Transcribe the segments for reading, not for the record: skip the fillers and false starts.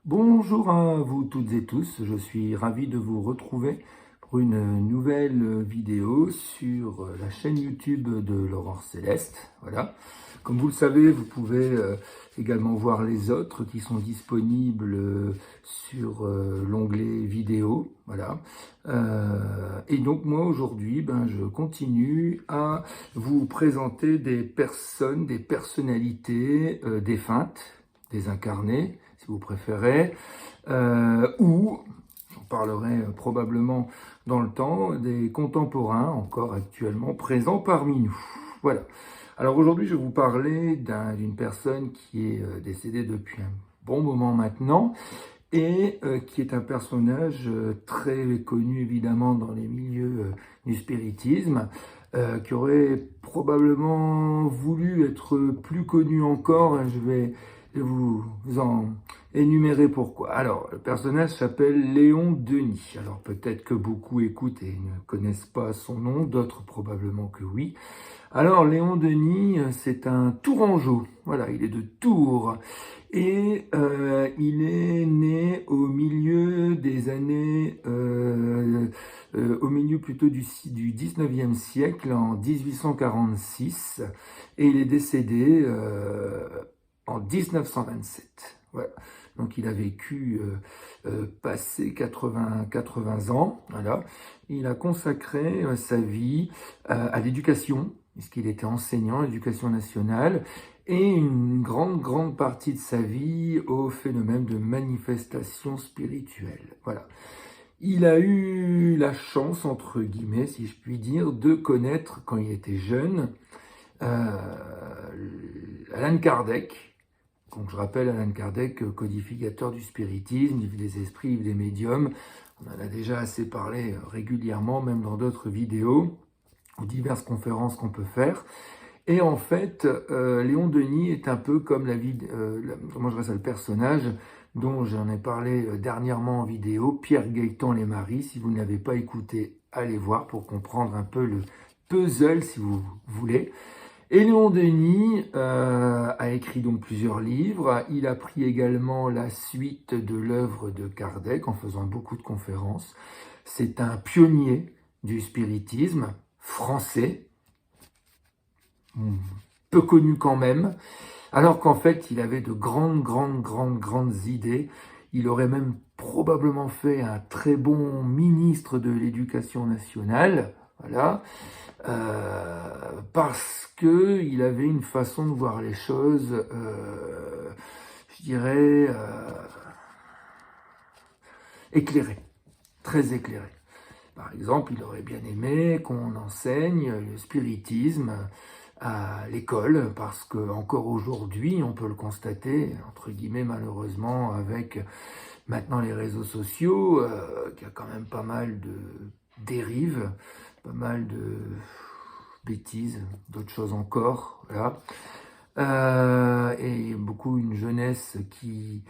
Bonjour à vous toutes et tous, je suis ravi de vous retrouver pour une nouvelle vidéo sur la chaîne YouTube de l'Aurore Céleste. Voilà. Comme vous le savez, vous pouvez également voir les autres qui sont disponibles sur l'onglet vidéo. Voilà. Et donc moi aujourd'hui, je continue à vous présenter des personnes, des personnalités défuntes, désincarnées, si vous préférez, ou, j'en parlerai probablement dans le temps, des contemporains encore actuellement présents parmi nous. Voilà. Alors aujourd'hui, je vais vous parler d'une personne qui est décédée depuis un bon moment maintenant et qui est un personnage très connu évidemment dans les milieux du spiritisme, qui aurait probablement voulu être plus connu encore. Je vais vous en énumérer pourquoi. Alors, le personnage s'appelle Léon Denis. Alors peut-être que beaucoup écoutent et ne connaissent pas son nom, d'autres probablement que oui. Alors, Léon Denis, c'est un Tourangeau. Voilà, il est de Tours. Et il est né au milieu des années, au milieu plutôt du 19e siècle, en 1846. Et il est décédé en 1927. Voilà. Donc il a vécu passé 80 ans. Voilà. Il a consacré sa vie à l'éducation, puisqu'il était enseignant à l'éducation nationale, et une grande partie de sa vie au phénomène de manifestation spirituelle. Voilà. Il a eu la chance, entre guillemets, si je puis dire, de connaître, quand il était jeune, euh, Allan Kardec. Donc je rappelle Allan Kardec, codificateur du spiritisme, livre des esprits, livre des médiums. On en a déjà assez parlé régulièrement, même dans d'autres vidéos ou diverses conférences qu'on peut faire. Et en fait, Léon Denis est un peu comme comment je dirais ça, le personnage dont j'en ai parlé dernièrement en vidéo, Pierre Gaëtan Les Maris. Si vous ne l'avez pas écouté, allez voir pour comprendre un peu le puzzle, si vous voulez. Et Léon Denis a écrit donc plusieurs livres. Il a pris également la suite de l'œuvre de Kardec en faisant beaucoup de conférences. C'est un pionnier du spiritisme français, peu connu quand même, alors qu'en fait, il avait de grandes idées. Il aurait même probablement fait un très bon ministre de l'Éducation nationale, voilà, parce que il avait une façon de voir les choses, je dirais, éclairée, très éclairée. Par exemple, il aurait bien aimé qu'on enseigne le spiritisme à l'école, parce que encore aujourd'hui, on peut le constater, entre guillemets malheureusement, avec maintenant les réseaux sociaux, qu'il y a quand même pas mal de dérives, pas mal de bêtises, d'autres choses encore, voilà. Et beaucoup une jeunesse qui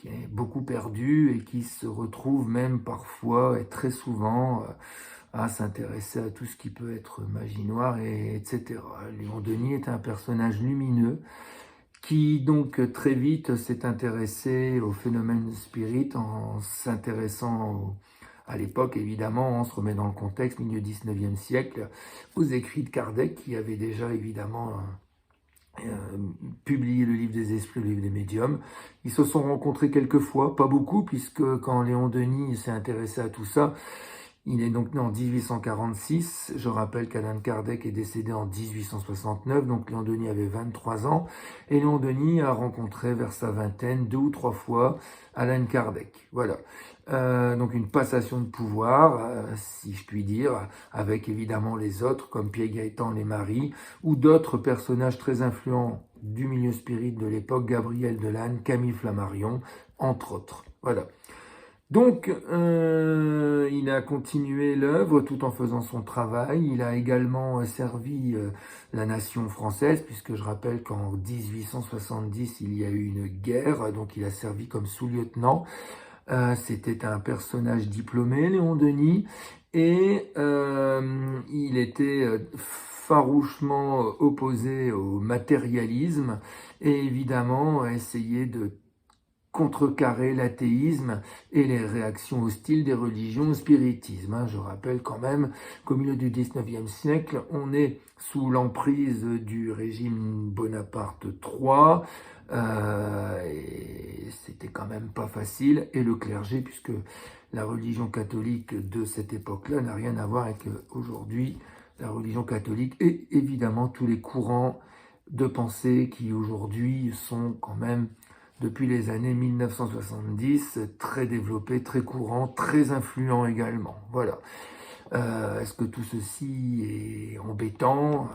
est beaucoup perdue et qui se retrouve même parfois et très souvent à s'intéresser à tout ce qui peut être magie noire, etc. Léon Denis est un personnage lumineux qui donc très vite s'est intéressé au phénomène spirit en s'intéressant à l'époque, évidemment, on se remet dans le contexte, milieu 19e siècle, aux écrits de Kardec, qui avait déjà évidemment publié le livre des esprits, le livre des médiums. Ils se sont rencontrés quelques fois, pas beaucoup, puisque quand Léon Denis s'est intéressé à tout ça, il est donc né en 1846. Je rappelle qu'Allan Kardec est décédé en 1869, donc Léon Denis avait 23 ans. Et Léon Denis a rencontré vers sa vingtaine, 2 ou 3 fois, Allan Kardec. Voilà. Donc une passation de pouvoir, si je puis dire, avec évidemment les autres, comme Pierre Gaëtan Les Maris, ou d'autres personnages très influents du milieu spirit de l'époque, Gabriel Delanne, Camille Flammarion, entre autres. Voilà. Donc, il a continué l'œuvre tout en faisant son travail. Il a également servi la nation française, puisque je rappelle qu'en 1870, il y a eu une guerre, donc il a servi comme sous-lieutenant. C'était un personnage diplômé, Léon Denis, et il était farouchement opposé au matérialisme et évidemment essayé de contrecarrer l'athéisme et les réactions hostiles des religions au spiritisme. Je rappelle quand même qu'au milieu du 19e siècle, on est sous l'emprise du régime Bonaparte III, et c'était quand même pas facile, et le clergé, puisque la religion catholique de cette époque-là n'a rien à voir avec aujourd'hui la religion catholique, et évidemment tous les courants de pensée qui aujourd'hui sont quand même, depuis les années 1970, très développés, très courants, très influents également. Voilà. Est-ce que tout ceci est embêtant?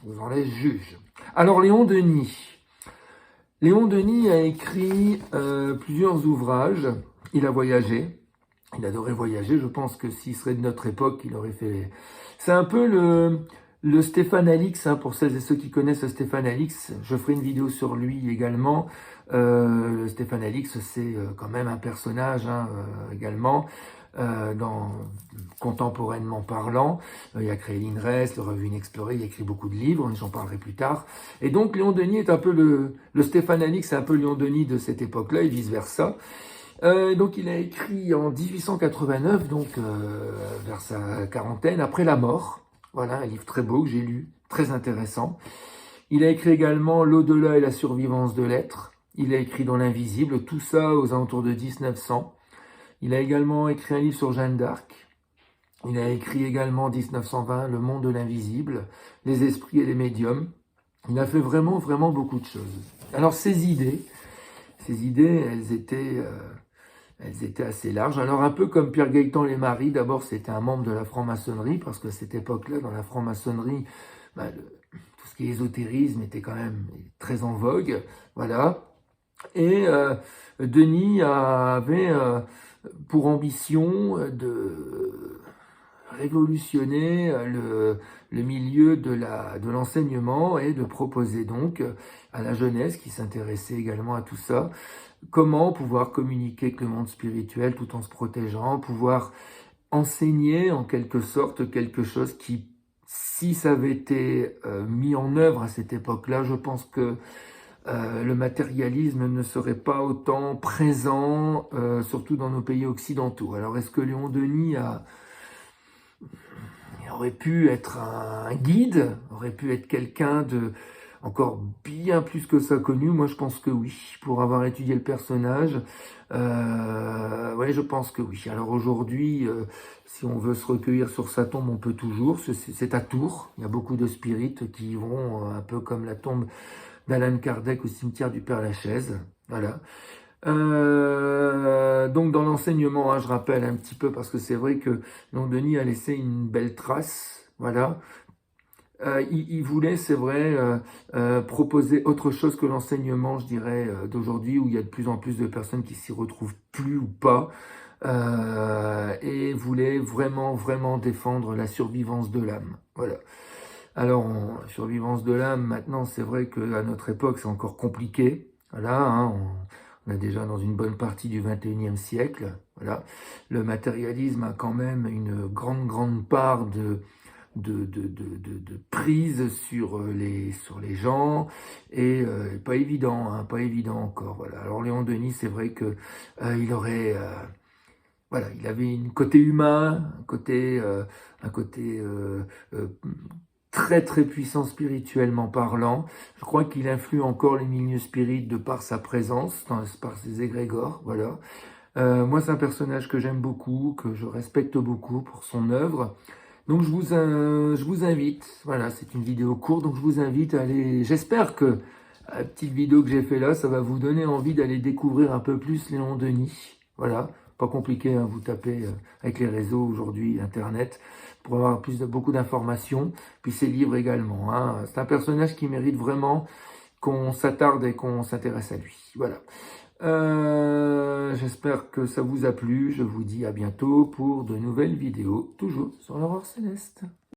Je vous en laisse juge. Alors Léon Denis. Léon Denis a écrit plusieurs ouvrages. Il a voyagé. Il adorait voyager. Je pense que s'il serait de notre époque, il aurait fait... C'est un peu le Stéphane Alix, pour celles et ceux qui connaissent Stéphane Alix. Je ferai une vidéo sur lui également. Stéphane Alix, c'est quand même un personnage également, contemporainement parlant. Il a créé l'INRES, le Revue Inexplorée, il a écrit beaucoup de livres, j'en parlerai plus tard. Et donc Léon Denis est un peu le Stéphane Alix, c'est un peu Léon Denis de cette époque-là, et vice-versa. Donc il a écrit en 1889, donc vers sa quarantaine, après la mort. Voilà, un livre très beau que j'ai lu, très intéressant. Il a écrit également L'au-delà et la survivance de l'être. Il a écrit Dans l'invisible, tout ça aux alentours de 1900. Il a également écrit un livre sur Jeanne d'Arc. Il a écrit également en 1920 Le monde de l'invisible, les esprits et les médiums. Il a fait vraiment, vraiment beaucoup de choses. Alors ces idées, elles étaient assez larges. Alors un peu comme Pierre Gaëtan Les Maris, d'abord c'était un membre de la franc-maçonnerie, parce que à cette époque-là, dans la franc-maçonnerie, tout ce qui est ésotérisme était quand même très en vogue, voilà. Et Denis avait pour ambition de révolutionner le milieu de l'enseignement et de proposer donc à la jeunesse qui s'intéressait également à tout ça, comment pouvoir communiquer avec le monde spirituel tout en se protégeant, pouvoir enseigner en quelque sorte quelque chose qui, si ça avait été mis en œuvre à cette époque-là, je pense que le matérialisme ne serait pas autant présent, surtout dans nos pays occidentaux. Alors est-ce que Léon Denis aurait pu être un guide, aurait pu être quelqu'un de encore bien plus que ça connu? Moi je pense que oui, pour avoir étudié le personnage, ouais, je pense que oui. Alors aujourd'hui, si on veut se recueillir sur sa tombe, on peut toujours, c'est à Tours, il y a beaucoup de spirites qui vont, un peu comme la tombe d'Alan Kardec au cimetière du Père-Lachaise, voilà. Donc dans l'enseignement, je rappelle un petit peu, parce que c'est vrai que Léon Denis a laissé une belle trace, voilà. Il voulait, c'est vrai, proposer autre chose que l'enseignement, je dirais, d'aujourd'hui, où il y a de plus en plus de personnes qui s'y retrouvent plus ou pas, et voulait vraiment, vraiment défendre la survivance de l'âme, voilà. Alors, survivance de l'âme, maintenant, c'est vrai qu'à notre époque, c'est encore compliqué. Voilà, on est déjà dans une bonne partie du 21e siècle. Voilà. Le matérialisme a quand même une grande, grande part de prise sur les gens, et pas évident, pas évident encore. Voilà. Alors, Léon Denis, c'est vrai que il aurait... voilà, il avait un côté humain, un côté très très puissant spirituellement parlant. Je crois qu'il influe encore les milieux spirites de par sa présence, par ses égrégores, voilà. Moi, c'est un personnage que j'aime beaucoup, que je respecte beaucoup pour son œuvre. Donc je vous invite, voilà, c'est une vidéo courte, donc je vous invite à aller, j'espère que la petite vidéo que j'ai fait là, ça va vous donner envie d'aller découvrir un peu plus Léon Denis, voilà. Pas compliqué, vous tapez avec les réseaux aujourd'hui, Internet, pour avoir beaucoup d'informations, puis ses livres également. C'est un personnage qui mérite vraiment qu'on s'attarde et qu'on s'intéresse à lui. Voilà. J'espère que ça vous a plu. Je vous dis à bientôt pour de nouvelles vidéos, toujours sur l'Aurore Céleste.